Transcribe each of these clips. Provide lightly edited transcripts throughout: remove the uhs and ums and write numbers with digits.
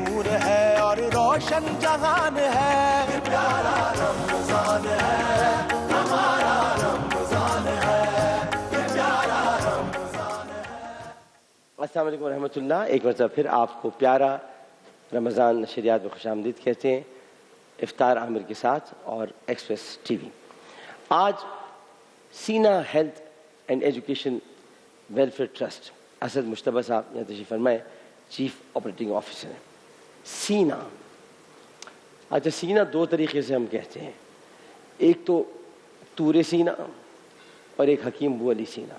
نور ہے اور روشن جہان ہے، پیارا رمضان ہے ہمارا رمضان ہے، پیارا رمضان ہے۔ السلام علیکم ورحمۃ اللہ۔ ایک مرتبہ پھر آپ کو پیارا رمضان نشریات میں خوش آمدید کہتے ہیں، افطار عامر کے ساتھ اور ایکسپریس ٹی وی۔ آج Sina health and education welfare trust, Asad مشتبہ صاحب یہاں تشریف فرمائے، چیف آپریٹنگ آفیسر ہیں۔ سینا، اچھا سینا دو طریقے سے ہم کہتے ہیں، ایک تو طور سینا اور ایک حکیم ابو علی سینا۔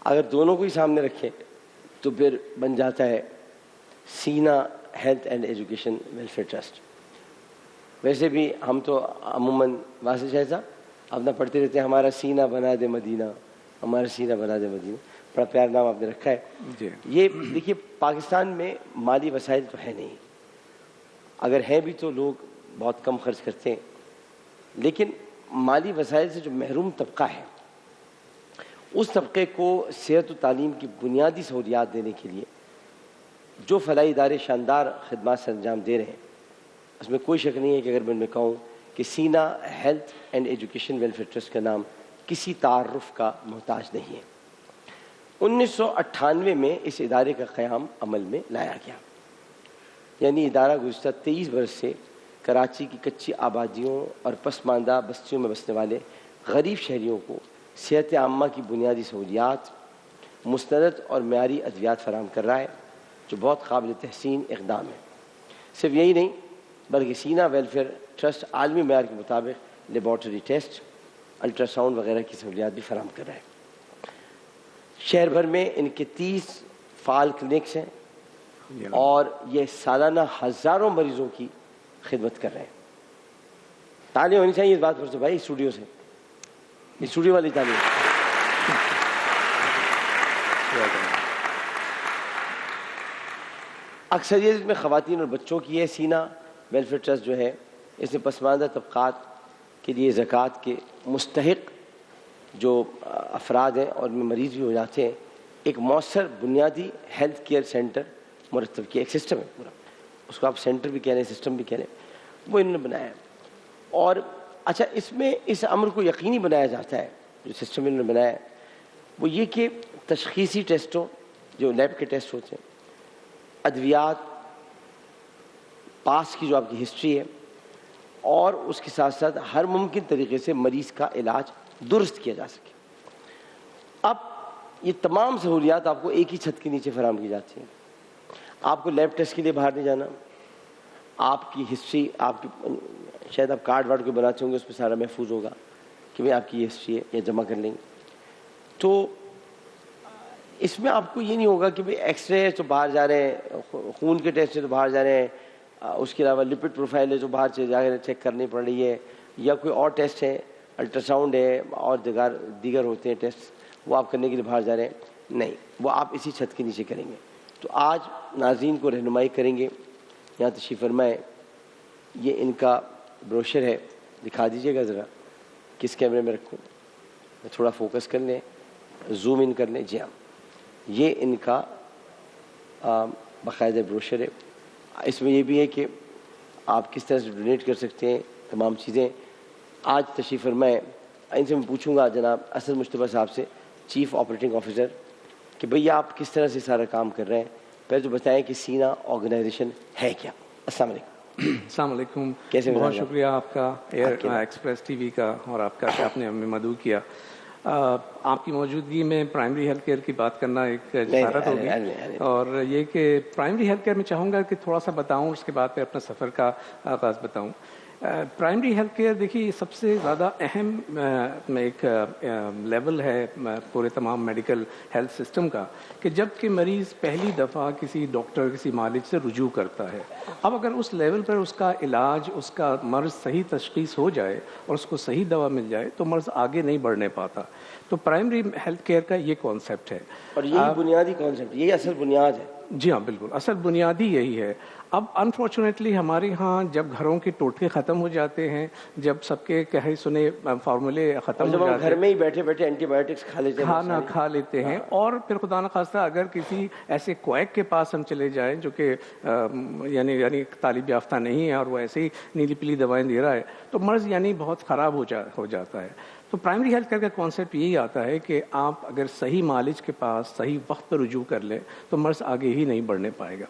اگر دونوں کو ہی سامنے رکھیں تو پھر بن جاتا ہے Sina health and education welfare trust. ویسے بھی ہم تو عموماً واسف شاہ صاحب اپنا پڑھتے رہتے ہیں، ہمارا سینہ بنا دے مدینہ، ہمارا سینہ بنا دے مدینہ، بڑا پیارا نام آپ نے رکھا ہے جی۔ یہ دیکھیے پاکستان میں مالی وسائل تو ہے نہیں، اگر ہیں بھی تو لوگ بہت کم خرچ کرتے ہیں، لیکن مالی وسائل سے جو محروم طبقہ ہے اس طبقے کو صحت و تعلیم کی بنیادی سہولیات دینے کے لیے جو فلاحی ادارے شاندار خدمات سے انجام دے رہے ہیں، اس میں کوئی شک نہیں ہے کہ اگر میں کہوں کہ Sina health and education welfare trust کا نام کسی تعارف کا محتاج نہیں ہے۔ 1998 میں اس ادارے کا قیام عمل میں لایا گیا، یعنی ادارہ گزشتہ 23 برس سے کراچی کی کچی آبادیوں اور پسماندہ بستیوں میں بسنے والے غریب شہریوں کو صحت عامہ کی بنیادی سہولیات، مستند اور معیاری ادویات فراہم کر رہا ہے، جو بہت قابل تحسین اقدام ہے۔ صرف یہی نہیں بلکہ سینا ویلفیئر ٹرسٹ عالمی معیار کے مطابق لیبارٹری ٹیسٹ، الٹرا ساؤنڈ وغیرہ کی سہولیات بھی فراہم کر رہا ہے۔ شہر بھر میں ان کے 30 فعال کلینکس ہیں اور یہ سالانہ ہزاروں مریضوں کی خدمت کر رہے ہیں۔ تعلیم ہونی چاہیے اس بات پر سے بھائی، اسٹوڈیو سے، اسٹوڈیو والی تعلیم۔ اکثریت اس میں خواتین اور بچوں کی ہے۔ سینا ویلفیئر ٹرسٹ جو ہے اس میں پسماندہ طبقات کے لیے زکوٰۃ کے مستحق جو افراد ہیں اور میں مریض بھی ہو جاتے ہیں، ایک مؤثر بنیادی ہیلتھ کیئر سینٹر مرتب کیا، ایک سسٹم ہے پورا، اس کو آپ سینٹر بھی کہہ لیں، سسٹم بھی کہہ لیں، وہ انہوں نے بنایا ہے۔ اور اچھا اس میں اس امر کو یقینی بنایا جاتا ہے، جو سسٹم انہوں نے بنایا ہے وہ یہ کہ تشخیصی ٹیسٹوں جو لیب کے ٹیسٹ ہوتے ہیں، ادویات، پاس کی جو آپ کی ہسٹری ہے، اور اس کے ساتھ ساتھ ہر ممکن طریقے سے مریض کا علاج درست کیا جا سکے۔ اب یہ تمام سہولیات آپ کو ایک ہی چھت کے نیچے فراہم کی جاتی ہیں۔ آپ کو لیب ٹیسٹ کے لیے باہر نہیں جانا، آپ کی ہسٹری، آپ کی شاید آپ کارڈ وارڈ کو بناتے ہوں گے، اس میں سارا محفوظ ہوگا کہ بھائی آپ کی یہ ہسٹری ہے، یہ جمع کر لیں گے۔ تو اس میں آپ کو یہ نہیں ہوگا کہ بھائی ایکس رے تو باہر جا رہے ہیں، خون کے ٹیسٹ ہے تو باہر جا رہے ہیں، اس کے علاوہ لپڈ پروفائل ہے جو باہر جا کر چیک کرنی پڑ رہی ہے، یا کوئی اور ٹیسٹ ہے، الٹرا ساؤنڈ ہے اور دیگر ہوتے ہیں ٹیسٹ، وہ آپ کرنے کے لیے باہر جا رہے ہیں، نہیں، وہ آپ اسی چھت کے نیچے کریں گے۔ تو آج ناظرین کو رہنمائی کریں گے، یہاں تشریف فرمائے، یہ ان کا بروشر ہے، دکھا دیجیے گا ذرا، کس کیمرے میں رکھوں، تھوڑا فوکس کر لیں، زوم ان کر لیں، جی ہاں، یہ ان کا باقاعدہ بروشر ہے۔ اس میں یہ بھی ہے کہ آپ کس طرح سے ڈونیٹ کر سکتے ہیں، تمام چیزیں۔ آج تشریف فرمائے، ان سے میں پوچھوں گا جناب اسد مشتبہ صاحب سے، چیف آپریٹنگ آفیسر، کہ بھئی آپ کس طرح سے سارا کام کر رہے ہیں، پہلے تو بتائیں کہ سینا آرگنائزیشن ہے کیا۔ السلام علیکم۔ السلام علیکم، کیسے بہت شکریہ آپ کا ایکسپریس ٹی وی کا اور آپ کا کہ آپ نے ہمیں مدعو کیا۔ آپ کی موجودگی میں پرائمری ہیلتھ کیئر کی بات کرنا ایک جسارت ہوگی، اور یہ کہ پرائمری ہیلتھ کیئر میں چاہوں گا کہ تھوڑا سا بتاؤں، اس کے بعد پھر اپنا سفر کا آغاز بتاؤں۔ پرائمری ہیلتھ کیئر دیکھیے یہ سب سے زیادہ اہم ایک لیول ہے پورے تمام میڈیکل ہیلتھ سسٹم کا، کہ جب کہ مریض پہلی دفعہ کسی ڈاکٹر، کسی معالج سے رجوع کرتا ہے، اب اگر اس لیول پر اس کا علاج، اس کا مرض صحیح تشخیص ہو جائے اور اس کو صحیح دوا مل جائے تو مرض آگے نہیں بڑھنے پاتا۔ تو پرائمری ہیلتھ کیئر کا یہ کانسیپٹ ہے، اور یہی بنیادی کانسیپٹ، یہی اصل بنیاد ہے۔ جی ہاں بالکل، اصل بنیادی یہی ہے۔ اب انفارچونیٹلی ہمارے ہاں جب گھروں کے ٹوٹکے ختم ہو جاتے ہیں، جب سب کے کہے سنے فارمولے ختم ہو جاتے ہیں، گھر میں ہی بیٹھے بیٹھے اینٹی بایوٹکس کھانا کھا لیتے ہیں، اور پھر خدا نخواستہ اگر کسی ایسے کویک کے پاس ہم چلے جائیں جو کہ یعنی طالب یافتہ نہیں ہے اور وہ ایسے ہی نیلی پیلی دوائیں دے رہا ہے، تو مرض یعنی بہت خراب ہو جاتا ہے. تو پرائمری ہیلتھ کیئر کا کانسیپٹ یہی آتا ہے کہ آپ اگر صحیح معالج کے پاس صحیح وقت پر رجوع کر لیں تو مرض آگے ہی نہیں بڑھنے پائے گا.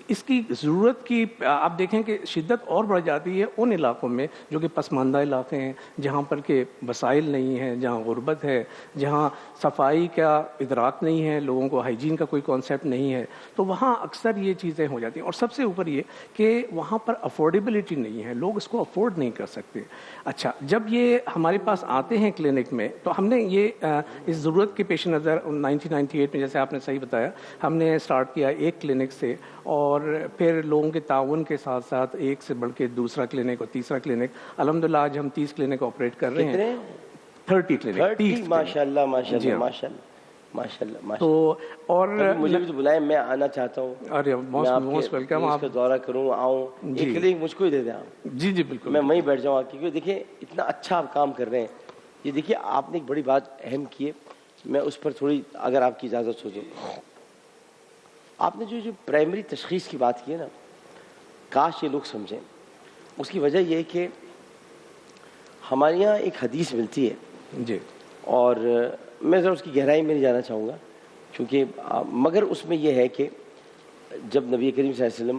اس کی ضرورت کی آپ دیکھیں کہ شدت اور بڑھ جاتی ہے ان علاقوں میں جو کہ پسماندہ علاقے ہیں، جہاں پر کہ وسائل نہیں ہیں، جہاں غربت ہے، جہاں صفائی کا ادراک نہیں ہے، لوگوں کو ہائیجین کا کوئی کانسیپٹ نہیں ہے. تو وہاں اکثر یہ چیزیں ہو جاتی ہیں. اور سب سے اوپر یہ کہ وہاں پر افورڈیبلٹی نہیں ہے، لوگ اس کو افورڈ نہیں کر سکتے. اچھا، جب یہ ہمارے پاس آتے ہیں کلینک میں تو ہم نے یہ اس ضرورت کے پیش نظر 1998 میں، جیسے آپ نے صحیح بتایا، ہم نے اسٹارٹ کیا ایک کلینک سے، اور پھر لوگوں کے تعاون کے ساتھ ساتھ ایک سے بڑھ کے دوسرا کلینک اور تیسرا کلینک. الحمدللہ آج ہم 30 کلینک آپریٹ کر رہے ہیں. 30 کلینک. ماشاءاللہ ماشاءاللہ ماشاءاللہ ماشاءاللہ. تو اور مجھے بھی تو بلائیں، میں آنا چاہتا ہوں. ارے موسٹ ویلکم. آپ کا دورہ کروں، آؤں، ایک کلینک مجھ کو ہی دے دیں آپ. جی بالکل، میں وہیں بیٹھ جاؤں. کیونکہ دیکھیں اتنا اچھا آپ کام کر رہے ہیں. یہ دیکھیے آپ نے ایک بڑی بات اہم کی ہے، میں اس پر تھوڑی اگر آپ کی اجازت ہو تو. آپ نے جو پرائمری تشخیص کی بات کی ہے نا، کاش یہ لوگ سمجھیں. اس کی وجہ یہ ہے کہ ہمارے یہاں ایک حدیث ملتی ہے جی، اور میں ذرا اس کی گہرائی میں نہیں جانا چاہوں گا، کیونکہ مگر اس میں یہ ہے کہ جب نبی کریم صلی اللہ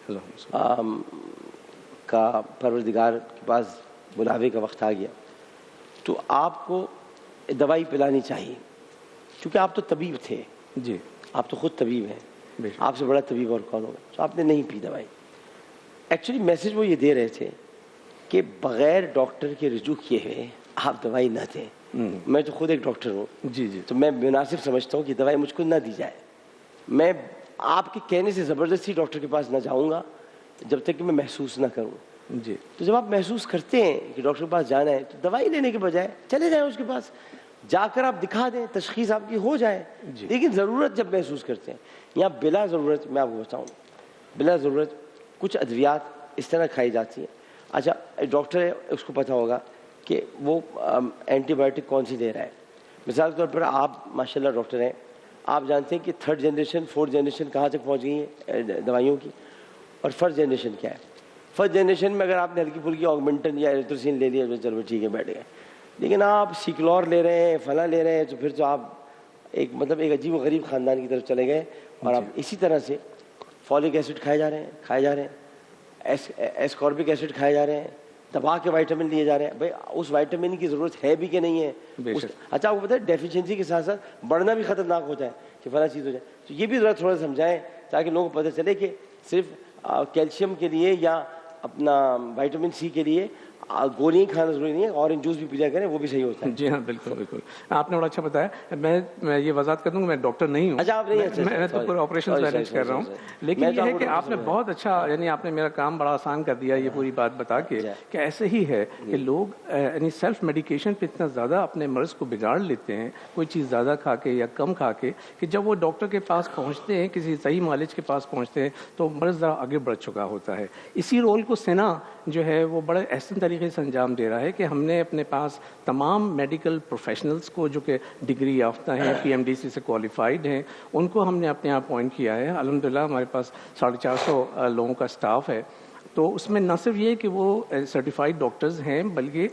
علیہ وسلم کا پروردگار کے پاس بلاوے کا وقت آ گیا تو آپ کو دوائی پلانی چاہیے، کیونکہ آپ تو طبیب تھے. جی، آپ تو خود طبیب ہیں، آپ سے بڑا طبیب اور کون ہوگا. تو آپ نے نہیں پی دوائی. ایکچولی میسج وہ یہ دے رہے تھے کہ بغیر ڈاکٹر کے رجوع کیے ہوئے آپ دوائی نہ دیں. میں تو خود ایک ڈاکٹر ہوں. جی جی، تو میں مناسب سمجھتا ہوں کہ دوائی مجھ کو نہ دی جائے. میں آپ کے کہنے سے زبردستی ڈاکٹر کے پاس نہ جاؤں گا جب تک کہ میں محسوس نہ کروں. جی، تو جب آپ محسوس کرتے ہیں کہ ڈاکٹر کے پاس جانا ہے تو دوائی لینے کے بجائے چلے جائیں اس کے پاس، جا کر آپ دکھا دیں، تشخیص آپ کی ہو جائے. لیکن ضرورت جب محسوس کرتے ہیں، یا بلا ضرورت، میں آپ کو بتاؤں، بلا ضرورت کچھ ادویات اس طرح کھائی جاتی ہیں. اچھا، ڈاکٹر ہے، اس کو پتہ ہوگا کہ وہ اینٹی بایوٹک کون سی دے رہا ہے. مثال کے طور پر آپ ماشاءاللہ ڈاکٹر ہیں، آپ جانتے ہیں کہ 3rd جنریشن 4th جنریشن کہاں تک پہنچ گئی ہے دوائیوں کی، اور 1st جنریشن کیا ہے. 1st جنریشن میں اگر آپ نے ہلکی پھلکی آگمنٹن یا ایریتھروسین لے لیا تو چلو ٹھیک ہے، بیٹھ گئے. لیکن آپ سیکلور لے رہے ہیں، فلاں لے رہے ہیں، تو پھر تو آپ ایک ایک عجیب و غریب خاندان کی طرف چلے گئے. اور آپ اسی طرح سے فولک ایسڈ کھائے جا رہے ہیں، ایسکاربک ایسڈ کھائے جا رہے ہیں، دبا کے وائٹامن لیے جا رہے ہیں. بھائی اس وائٹامن کی ضرورت ہے بھی کہ نہیں ہے. اچھا، آپ کو پتہ ہے ڈیفیشنسی کے ساتھ ساتھ بڑھنا بھی خطرناک ہو جائے کہ فلاں چیز ہو جائے. تو یہ بھی ذرا تھوڑا سمجھائیں تاکہ لوگوں کو پتہ چلے کہ صرف کیلشیم کے لیے یا اپنا وائٹامن سی کے لیے گولیاں کھانا ضروری نہیں ہے، اورنج جوس بھی پیا کریں، وہ بھی صحیح ہوتا ہے. جی ہاں، بالکل بالکل. آپ نے بڑا اچھا بتایا. میں یہ وضاحت کر دوں کہ میں ڈاکٹر نہیں ہوں. اچھا، آپ نہیں، میں تو پورے آپریشن مینیج کر رہا ہوں. لیکن یہ ہے کہ آپ نے بہت اچھا، یعنی آپ نے میرا کام بڑا آسان کر دیا یہ پوری بات بتا کے کہ ایسے ہی ہے کہ لوگ یعنی سیلف میڈیکیشن پہ اتنا زیادہ اپنے مرض کو بگاڑ لیتے ہیں، کوئی چیز زیادہ کھا کے یا کم کھا کے، کہ جب وہ ڈاکٹر کے پاس پہنچتے ہیں، کسی صحیح معالج کے پاس پہنچتے ہیں تو مرض ذرا آگے بڑھ چکا ہوتا ہے. اسی رول کو سینا جو ہے وہ بڑے احسن طریقے سے انجام دے رہا ہے کہ ہم نے اپنے پاس تمام میڈیکل پروفیشنلز کو جو کہ ڈگری یافتہ ہیں، PMDC سے کوالیفائڈ ہیں، ان کو ہم نے اپنے یہاں اپوائنٹ کیا ہے. الحمدللہ ہمارے پاس 450 لوگوں کا سٹاف ہے. تو اس میں نہ صرف یہ کہ وہ سرٹیفائڈ ڈاکٹرز ہیں، بلکہ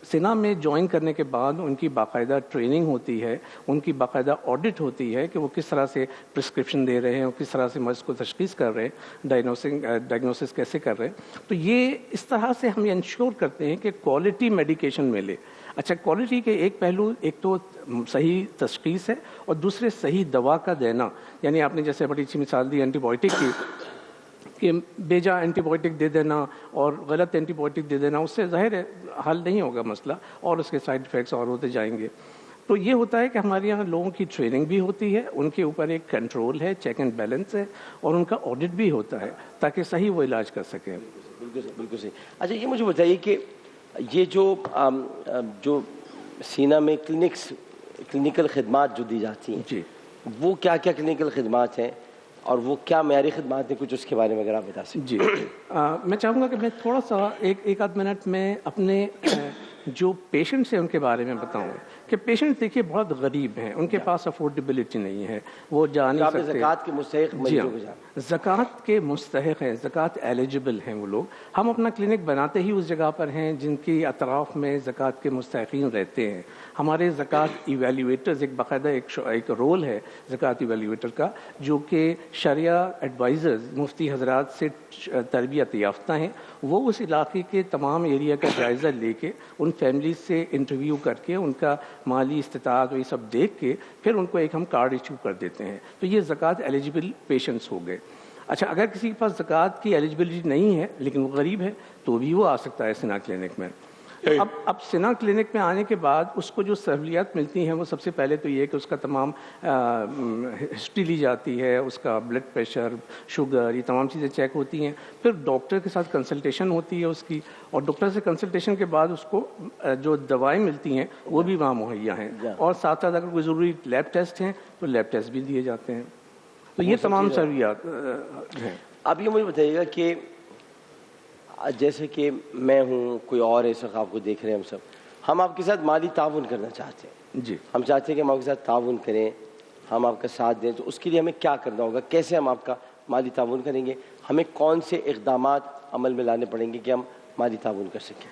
سینا میں جوائن کرنے کے بعد ان کی باقاعدہ ٹریننگ ہوتی ہے، ان کی باقاعدہ آڈٹ ہوتی ہے کہ وہ کس طرح سے پرسکرپشن دے رہے ہیں اور کس طرح سے مرض کو تشخیص کر رہے ہیں، ڈائگنوسس کیسے کر رہے ہیں. تو یہ اس طرح سے ہم انشور کرتے ہیں کہ کوالٹی میڈیکیشن ملے. اچھا، کوالٹی کے ایک پہلو، ایک تو صحیح تشخیص ہے اور دوسرے صحیح دوا کا دینا. یعنی آپ نے جیسے بڑی اچھی مثال دی اینٹی بایوٹک کی، کہ بیجا اینٹی بایوٹک دے دینا اور غلط اینٹی بایوٹک دے دینا، اس سے ظاہر ہے حل نہیں ہوگا مسئلہ اور اس کے سائیڈ ایفیکٹس اور ہوتے جائیں گے. تو یہ ہوتا ہے کہ ہمارے یہاں لوگوں کی ٹریننگ بھی ہوتی ہے، ان کے اوپر ایک کنٹرول ہے، چیک اینڈ بیلنس ہے، اور ان کا آڈٹ بھی ہوتا ہے تاکہ صحیح وہ علاج کر سکیں. بالکل صحیح. اچھا، یہ مجھے بتائیے کہ یہ جو سینا میں کلینکل خدمات جو دی جاتی ہیں، جی، وہ کیا کیا کلینکل خدمات ہیں؟ اور وہ کیا معیاری خدمات ہیں، کچھ اس کے بارے میں اگر آپ بتا سکیں؟ جی میں چاہوں گا کہ میں تھوڑا سا ایک آدھ منٹ میں اپنے جو پیشنٹس ہیں ان کے بارے میں بتاؤں کہ پیشنٹ دیکھیے بہت غریب ہیں، ان کے پاس افورڈیبلٹی نہیں ہے، وہ جا نہیں سکتے. زکوٰۃ کے مستحق مریضوں کو جانا، زکوٰۃ کے مستحق ہیں، زکوٰۃ ایلیجبل ہیں وہ لوگ. ہم اپنا کلینک بناتے ہی اس جگہ پر ہیں جن کی اطراف میں زکوٰۃ کے مستحقین رہتے ہیں. ہمارے زکوٰۃ ایویلیویٹرز ایک باقاعدہ ایک رول ہے زکوٰۃ ایویلیویٹر کا، جو کہ شرعیہ ایڈوائزرز مفتی حضرات سے تربیت یافتہ ہیں. وہ اس علاقے کے تمام ایریا کا جائزہ لے کے ان فیملیز سے انٹرویو کر کے ان کا مالی استطاعت یہ سب دیکھ کے پھر ان کو ایک ہم کارڈ ایشو کر دیتے ہیں. تو یہ زکوٰۃ ایلیجبل پیشنٹس ہو گئے. اچھا، اگر کسی کے پاس زکوٰۃ کی ایلیجبلٹی نہیں ہے لیکن وہ غریب ہے تو بھی وہ آ سکتا ہے سنا کلینک میں. اب سنا کلینک میں آنے کے بعد اس کو جو سہولیات ملتی ہیں وہ سب سے پہلے تو یہ کہ اس کا تمام ہسٹری لی جاتی ہے، اس کا بلڈ پریشر، شوگر، یہ تمام چیزیں چیک ہوتی ہیں. پھر ڈاکٹر کے ساتھ کنسلٹیشن ہوتی ہے اس کی، اور ڈاکٹر سے کنسلٹیشن کے بعد اس کو جو دوائیں ملتی ہیں وہ بھی وہاں مہیا ہیں، اور ساتھ ساتھ اگر کوئی ضروری لیب ٹیسٹ ہیں تو لیب ٹیسٹ بھی دیے جاتے ہیں. تو یہ تمام سہولیات ہیں. اب یہ مجھے بتائیے گا کہ جیسے کہ میں ہوں، کوئی اور ہے، سب آپ کو دیکھ رہے ہیں، ہم سب ہم آپ کے ساتھ مالی تعاون کرنا چاہتے ہیں. جی، ہم چاہتے ہیں کہ ہم آپ کے ساتھ تعاون کریں، ہم آپ کا ساتھ دیں. تو اس کے لیے ہمیں کیا کرنا ہوگا؟ کیسے ہم آپ کا مالی تعاون کریں گے؟ ہمیں کون سے اقدامات عمل میں لانے پڑیں گے کہ ہم مالی تعاون کر سکیں؟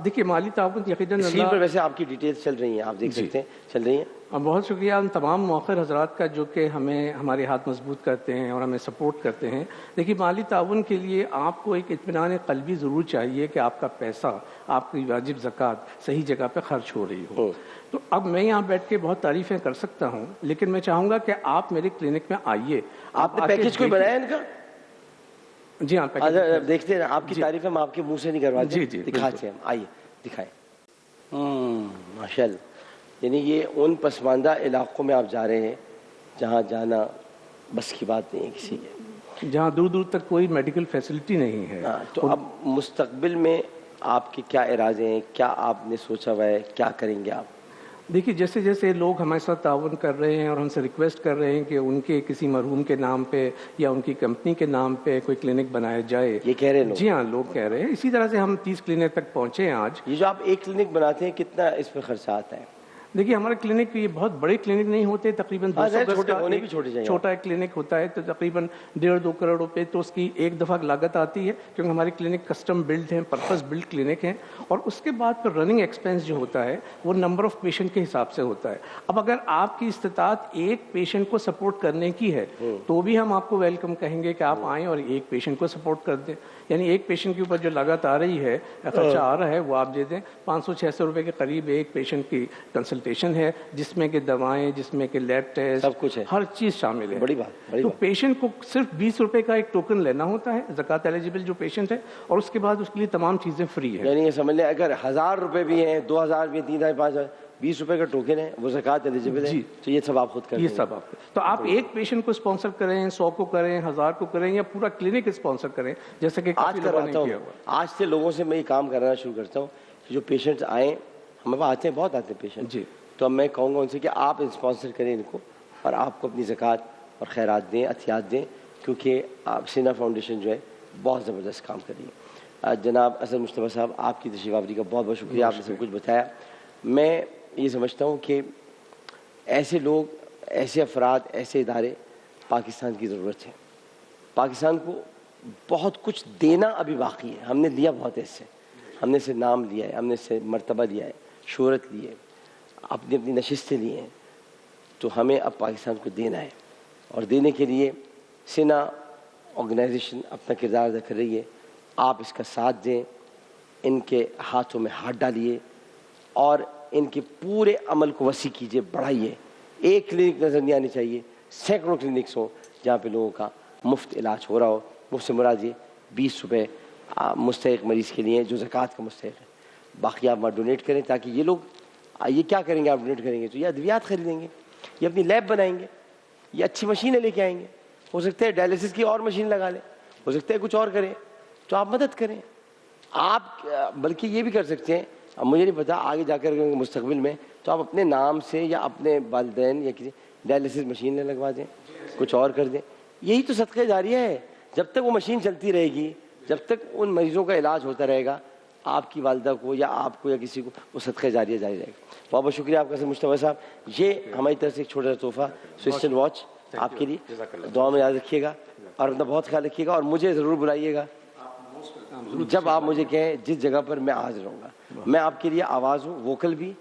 دیکھیے مالی تعاون یقیناً اسکرین پر ویسے آپ کی ڈیٹیلز چل رہی ہیں، آپ دیکھ سکتے ہیں، چل رہی ہیں. بہت شکریہ ان تمام موخر حضرات کا جو کہ ہمارے ہاتھ مضبوط کرتے ہیں اور ہمیں سپورٹ کرتے ہیں. دیکھیے مالی تعاون کے لیے آپ کو ایک اطمینان قلبی ضرور چاہیے کہ آپ کا پیسہ، آپ کی واجب زکوٰۃ صحیح جگہ پہ خرچ ہو رہی ہو. تو اب میں یہاں بیٹھ کے بہت تعریفیں کر سکتا ہوں، لیکن میں چاہوں گا کہ آپ میرے کلینک میں آئیے. آپ نے پیکیج کوئی بنایا ان کا؟ جی ہاں، دیکھتے ہیں آپ کی تعریفیں ہم آپ کے منہ سے نہیں کرواتے. جی دکھاتے ہیں، آئیے دکھائیں. ماشاء اللہ. یعنی یہ ان پسماندہ علاقوں میں آپ جا رہے ہیں جہاں جانا بس کی بات نہیں ہے کسی کے، جہاں دور دور تک کوئی میڈیکل فیسلٹی نہیں ہے. تو اب مستقبل میں آپ کے کیا ارادے ہیں؟ کیا آپ نے سوچا ہوا ہے؟ کیا کریں گے آپ؟ دیکھیے جیسے جیسے لوگ ہمارے ساتھ تعاون کر رہے ہیں اور ہم سے ریکویسٹ کر رہے ہیں کہ ان کے کسی مرحوم کے نام پہ یا ان کی کمپنی کے نام پہ کوئی کلینک بنایا جائے، یہ کہہ رہے ہیں لوگ. جی ہاں، لوگ کہہ رہے ہیں. اسی طرح سے ہم 30 کلینک تک پہنچے ہیں آج. یہ جو آپ ایک کلینک بناتے ہیں کتنا اس پہ خرچہ آتا ہے؟ دیکھیے ہمارے کلینک یہ بہت بڑے کلینک نہیں ہوتے، تقریباً 200 گز کا چھوٹا ایک کلینک ہوتا ہے، تو تقریباً 1.5-2 کروڑ روپے تو اس کی ایک دفعہ لاگت آتی ہے، کیونکہ ہماری کلینک کسٹم بلڈ ہیں، پرپز بلڈ کلینک ہیں. اور اس کے بعد پھر رننگ ایکسپینس جو ہوتا ہے وہ نمبر آف پیشنٹ کے حساب سے ہوتا ہے. اب اگر آپ کی استطاعت ایک پیشنٹ کو سپورٹ کرنے کی ہے تو بھی ہم آپ کو ویلکم کہیں گے کہ آپ آئیں اور ایک پیشنٹ کو سپورٹ کر دیں. یعنی ایک پیشنٹ کے اوپر جو لاگت آ رہی ہے، خرچہ آ رہا ہے، وہ آپ دے دیں. 500-600 روپے کے قریب ایک پیشنٹ کی کنسلٹیشن ہے، جس میں کہ دوائیں، جس میں کہ لیب ٹیسٹ، سب کچھ ہے، ہر چیز شامل ہے. بڑی بات. تو پیشنٹ کو صرف 20 روپے کا ایک ٹوکن لینا ہوتا ہے، زکوٰۃ ایلیجبل جو پیشنٹ ہے، اور اس کے بعد اس کے لیے تمام چیزیں فری ہیں. یعنی یہ سمجھ لیں اگر 1000 روپے بھی ہیں، 2000 بھی ہیں، 3000 5000، 20 روپے کا ٹوکن ہے، وہ زکوٰۃ ایلیجبل ہے. تو یہ سب آپ خود کریں؟ یہ سب آپ. تو آپ ایک پیشنٹ کو اسپانسر کریں، 100 کو کریں، 1000 کو کریں، یا پورا کلینک اسپانسر کریں، جیسے کہ آج کرواتا ہوں. آج سے لوگوں سے میں یہ کام کرنا شروع کرتا ہوں کہ جو پیشنٹس آئیں، ہمارے پاس آتے ہیں، بہت آتے ہیں پیشنٹ. جی. تو میں کہوں گا ان سے کہ آپ اسپانسر کریں ان کو، اور آپ کو اپنی زکوٰۃ اور خیرات دیں، عطیات دیں، کیونکہ آپ سینا فاؤنڈیشن جو ہے بہت زبردست کام کر رہی ہے. جناب اسد مصطفیٰ صاحب، آپ کی تشریف آوری کا بہت بہت شکریہ. آپ نے سب کچھ بتایا. میں یہ سمجھتا ہوں کہ ایسے لوگ، ایسے افراد، ایسے ادارے پاکستان کی ضرورت ہے. پاکستان کو بہت کچھ دینا ابھی باقی ہے. ہم نے دیا بہت ہے، اس سے ہم نے سے نام لیا ہے، ہم نے سے مرتبہ لیا ہے، شہرت لی ہے، اپنی اپنی نشستیں لی ہیں. تو ہمیں اب پاکستان کو دینا ہے، اور دینے کے لیے سینا آرگنائزیشن اپنا کردار ادا کر رہی ہے. آپ اس کا ساتھ دیں، ان کے ہاتھوں میں ہاتھ ڈالیے اور ان کے پورے عمل کو وسیع کیجیے، بڑھائیے. ایک کلینک نظر نہیں آنی چاہیے، سینکڑوں کلینکس ہوں جہاں پہ لوگوں کا مفت علاج ہو رہا ہو. مفت سے مراد یہ 20 روپے مستحق مریض کے لیے جو زکوٰۃ کا مستحق ہے. باقی آپ وہاں ڈونیٹ کریں، تاکہ یہ لوگ یہ کیا کریں گے، آپ ڈونیٹ کریں گے تو یہ ادویات خریدیں گے، یہ اپنی لیب بنائیں گے، یہ اچھی مشینیں لے کے آئیں گے. ہو سکتا ہے ڈائلیسس کی اور مشین لگا لیں، ہو سکتا ہے کچھ اور کریں. تو آپ مدد کریں. آپ بلکہ یہ بھی کر سکتے ہیں، اب مجھے نہیں پتا آگے جا کر مستقبل میں، تو آپ اپنے نام سے یا اپنے والدین یا کسی ڈائلیسس مشین لگوا دیں، کچھ اور کر دیں. یہی تو صدقہ جاریہ ہے. جب تک وہ مشین چلتی رہے گی, جب تک ان مریضوں کا علاج ہوتا رہے گا, آپ کی والدہ کو یا آپ کو یا کسی کو, وہ صدقہ جاریہ جاری رہے گا. بہت بہت شکریہ آپ کا مشتبہ صاحب. یہ ہماری طرف سے ایک چھوٹا سا تحفہ سوئسٹن واچ آپ کے لیے. دعا میں یاد رکھیے گا اور اپنا بہت خیال رکھیے گا, اور مجھے ضرور بلائیے گا جب آپ مجھے کہیں جس جگہ پر میں حاضر ہوں گا. میں آپ کے لیے آواز ہوں, ووکل بھی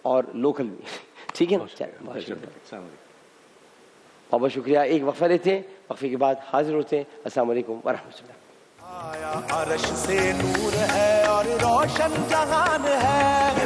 اور لوکل بھی. ٹھیک ہے نا؟ بہت شکریہ, بہت شکریہ. ایک وقفہ لیتے ہیں, وقفے کے بعد حاضر ہوتے ہیں. السلام علیکم ورحمۃ اللہ. آیا عرش سے نور ہے اور روشن جہان ہے.